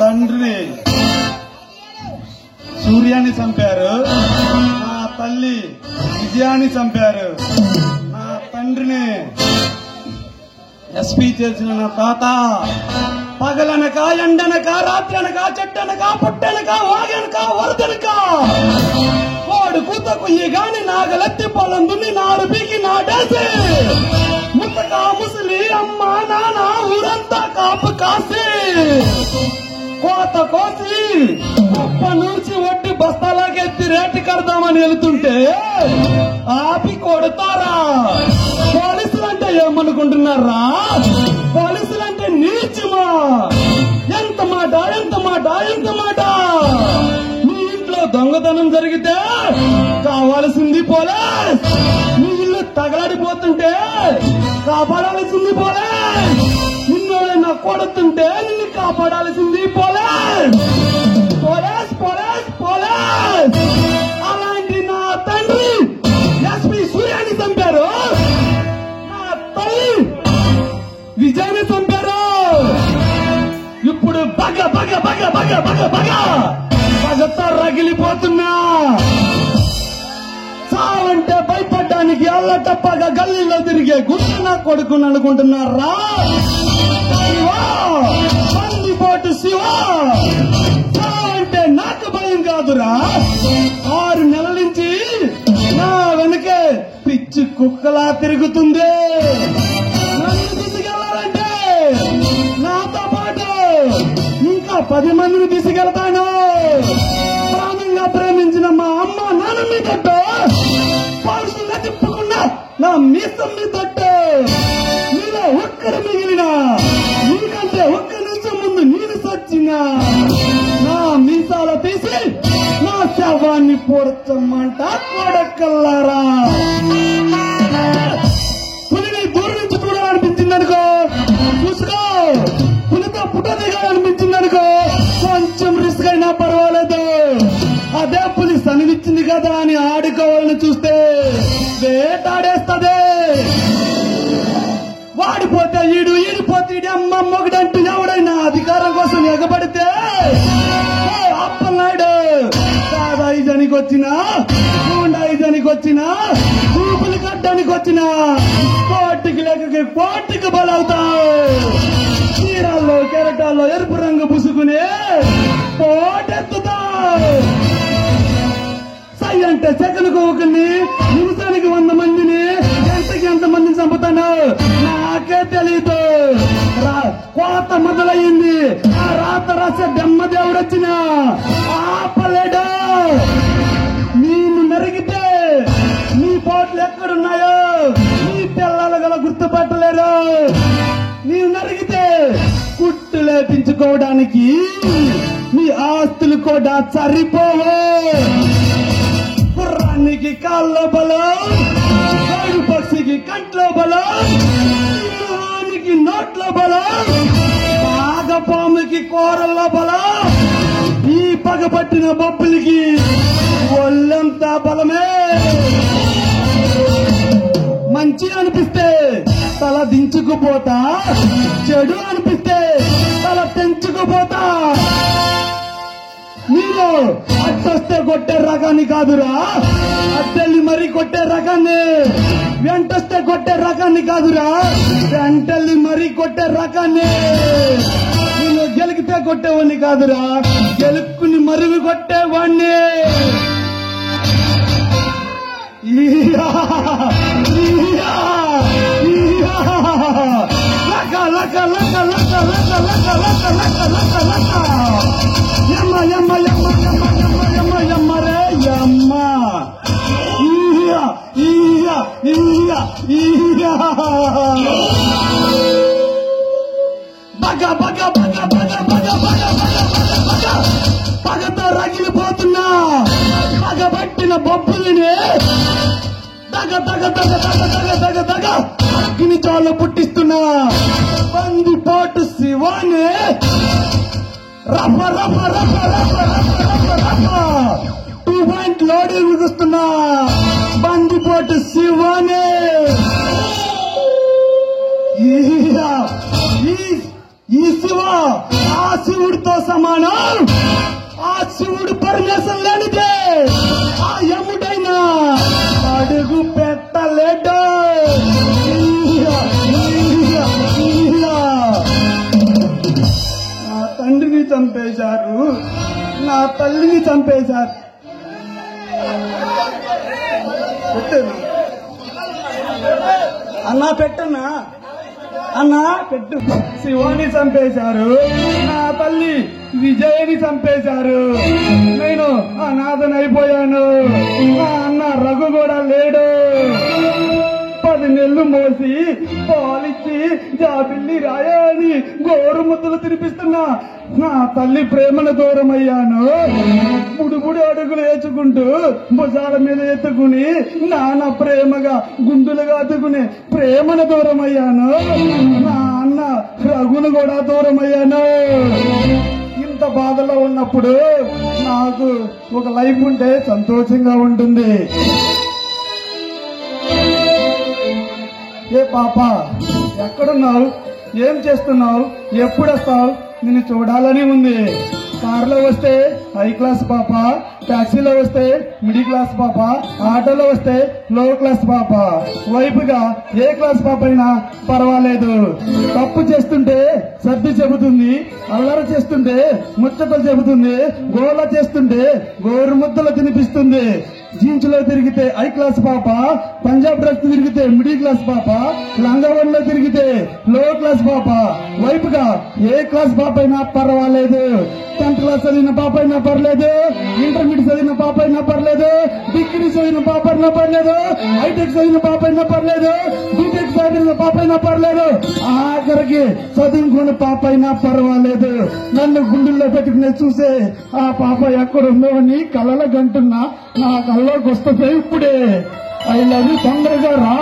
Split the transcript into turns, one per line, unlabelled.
తండ్రి సూర్యాన్ని చంపారు, నా తల్లి విజయాన్ని చంపారు. నా తండ్రిని ఎస్పీ చేసిన నా తాత పగలనక ఎండనక రాత్రనక చెట్టనక పుట్టనక వాగనక వరదనక వాడు కూతకు ఈ గాని నాగలెత్తి పొలం దున్ని నారు పీకి నాటేసి ముత్తక ముసలి అమ్మ నాన్న ఊరంతా కాపు కాసి కోత కోసి కుప్ప నుంచి వడ్డీ బస్తాలకెత్తి రేటు కడదామని వెళ్తుంటే ఆపి కొడతారా? పోలీసులంటే ఏమనుకుంటున్నారా? పోలీసులంటే నీచమా? ఎంత మాట ఎంత మాట ఎంత మాట! మీ ఇంట్లో దొంగతనం జరిగితే కావాల్సింది పోలీస్, మీ ఇల్లు తగలాడిపోతుంటే కాపాడాల్సింది పోలీస్, నిన్ను కొడుతుంటే నిన్ను కాపాడాల్సింది పోలీస్. Police police police! అలాంటి నా తండ్రి ఎస్పీ సూర్యాన్ని చంపారు, నా తల్లి విజయాన్ని చంపారు. ఇప్పుడు బగ బగ బగ బగ బగ బగ బగతో రగిలిపోతున్నా. చావంటే భయపడ్డానికి అల్ల తప్పగా గల్లీలో తిరిగే గుండె నా కొడుకుని అనుకుంటున్నారా? బందిపోటు శివ చావంటే నాకు భయం కాదురా. 6 నెలల నుంచి నా వెనకే పిచ్చి కుక్కలా తిరుగుతుంది. నన్ను తీసుకెళ్లాలంటే నాతో పాటు ఇంకా 10 మందిని తీసుకెళ్తాను. ప్రాణంగా ప్రేమించిన మా అమ్మ నాన్న మీద పరుసుగా తిప్పుకున్నా నా మీసం మీద మీలో ఒక్కరు మిగిలిన నీకంటే ఒక్క నిమిషం ముందు నేను సచ్చినా నా మీసాల తీసి నా శవాన్ని పొడచమ్మంట కొడకల్లారా. పులిని దూరం నుంచి చూడాలనిపించిందనుకో చూసుకో, పులితో పుట్టదిగాలనిపించిందనుకో కొంచెం రిస్క్ అయినా పర్వాలేదు. అదే పులి సనివిచ్చింది కదా అని ఆడుకోవాలని చూస్తే వేటాడేస్తదే. వాడిపోతే ఈడు ఈడిపోతే ఈడు అమ్మ మొగడంటూ ఎవడైనా అధికారం కోసం ఎగబడితే అప్పన్నాడు కాదాయిజానికి వచ్చినా గూండాయిజానికి వచ్చినా ఊపులు కట్టడానికి వచ్చినా కోటికి లేక కోటికి బలవుతావు. చీరాల్లో కెరటాల్లో ఎరుపు రంగు పుసుకుని పోటెత్తుతావు. సై అంటే సెకనుకు ఒకరిని, నిమిషానికి 100 మందిని, గంటకి ఎంత మందిని చంపుతాను నాకే తెలీదు. కోత మొదలయ్యింది. ఆ రాత రాసే బ్రహ్మదేవుడు వచ్చిన ఆపలేడు. నేను నరిగితే నీ పోట్లు ఎక్కడున్నాయో నీ పిల్లలు గల గుర్తుపట్టలేరు. నీవు నరిగితే కుట్టు లేపించుకోవడానికి నీ ఆస్తులు కూడా సరిపోవు. గుర్రానికి కాళ్ళ బలం, గరుడు పక్షికి కంట్లో బలం, సింహానికి నోట్ల బలం, నాగపాముకి కూరల్లో బలం, ఈ పగపట్టిన బొబ్బులకి ఒళ్ళంతా బలమే. మంచి అనిపిస్తే తల దించుకుపోతా, చెడు అనిపిస్తే తల తెంచుకుపోతా. నేను అట్టొస్తే కొట్టే రకాన్ని కాదురా, అద్దెల్లి మరీ కొట్టే రకాన్ని. వెంటొస్తే కొట్టే రకాన్ని కాదురా, వెంటల్లి మరీ కొట్టే రకాన్ని. నేను గెలికితే కొట్టేవాడిని కాదురా, గెలుక్కుని మరివి కొట్టేవాణ్ణి. లక లక లక లక లక లక లక లక లక లక యమ్మ యమ్మ యమ్మ యమ్మ యమ్మ యమ్మ యమ్మ రే యమ్మ ఈయా ఈయా ఈయా ఈయా బగ బగ బగ బగ బగ బగ బగ బగ పగతో రగిలిపోతున్నా. పగబట్టిన బొబ్బులని దగ దగ దగ దగ దగ దగ దగ అగ్ని చాలు పుట్టిస్తున్నా. బందిపోటు శివాని రఫ రఫ రఫ రఫ రఫ రఫ రఫ 2 పాయింట్ లోడింగ్ ముగిస్తున్నా. బందిపోటు శివాని ఈ శివ ఆ శివుడితో సమానం. ఆ శివుడు పరమేశ్వరం లేనిదే ఆ యముడైనా అడుగు పెట్టలేడు. నా తండ్రిని చంపేశారు, నా తల్లిని చంపేశారు. పెట్టను అన్నా, పెట్టన్నా అన్నా, పెట్టు. శివాని చంపేశారు, నా తల్లి విజయని చంపేశారు. నేను అనాథనైపోయాను. నా అన్న రఘు కూడా లేడు. 10 నెలలు మోసి పాలిచ్చి జాబిల్లి రాయని గోరు ముద్దలు తినిపిస్తున్నా నా తల్లి ప్రేమను దూరమయ్యాను. బుడుబుడి అడుగులు వేసుకుంటూ భుజాల మీద ఎత్తుకుని నాన్న ప్రేమగా గుండులుగా అతుకుని ప్రేమను దూరమయ్యాను. నా అన్న రఘును కూడా దూరమయ్యాను. ఇంత బాధలో ఉన్నప్పుడు నాకు ఒక లైఫ్ ఉంటే సంతోషంగా ఉంటుంది. ఏ పాప, ఎక్కడున్నావు? ఏం చేస్తున్నావు? ఎప్పుడు వస్తావు? నిన్ను చూడాలని ఉంది. కారులో వస్తే హై క్లాస్ పాప, టాక్సీలో వస్తే మిడిల్ క్లాస్ పాప, ఆటోలో వస్తే లో క్లాస్ పాప. వైపుగా ఏ క్లాస్ పాప అయినా పర్వాలేదు. తప్పు చేస్తుంటే సర్ది చెబుతుంది, అల్లరి చేస్తుంటే ముచ్చటలు చెబుతుంది, గోల చేస్తుంటే గోరు ముద్దలు తినిపిస్తుంది. జీన్స్ లో తిరిగితే హై క్లాస్ పాప, పంజాబ్ డ్రెస్ తిరిగితే మిడిల్ క్లాస్ పాప, లంగవన్లో తిరిగితే లో క్లాస్ పాప. వైపుగా ఏ క్లాస్ పాప అయినా పర్వాలేదు. 10th క్లాస్ చదివిన పాప అయినా పర్లేదు, ఇంటర్మీడియట్ చదివిన పాప అయినా పర్లేదు, డిగ్రీ చదివిన పాప అయినా పర్లేదు, హైటెక్ చదివిన పాప అయినా పర్లేదు, బీటెక్ చదివిన పాప అయినా పర్లేదు, ఆఖరికి చదువుకున్న పాప అయినా పర్వాలేదు. నన్ను గుండెల్లో పెట్టుకునే చూసే ఆ పాప ఎక్కడుందో అని కలల గంటున్నా నా కల్లోకి వస్తుంది ఇప్పుడే. ఐ లవ్ యూ, తొందరగా రా.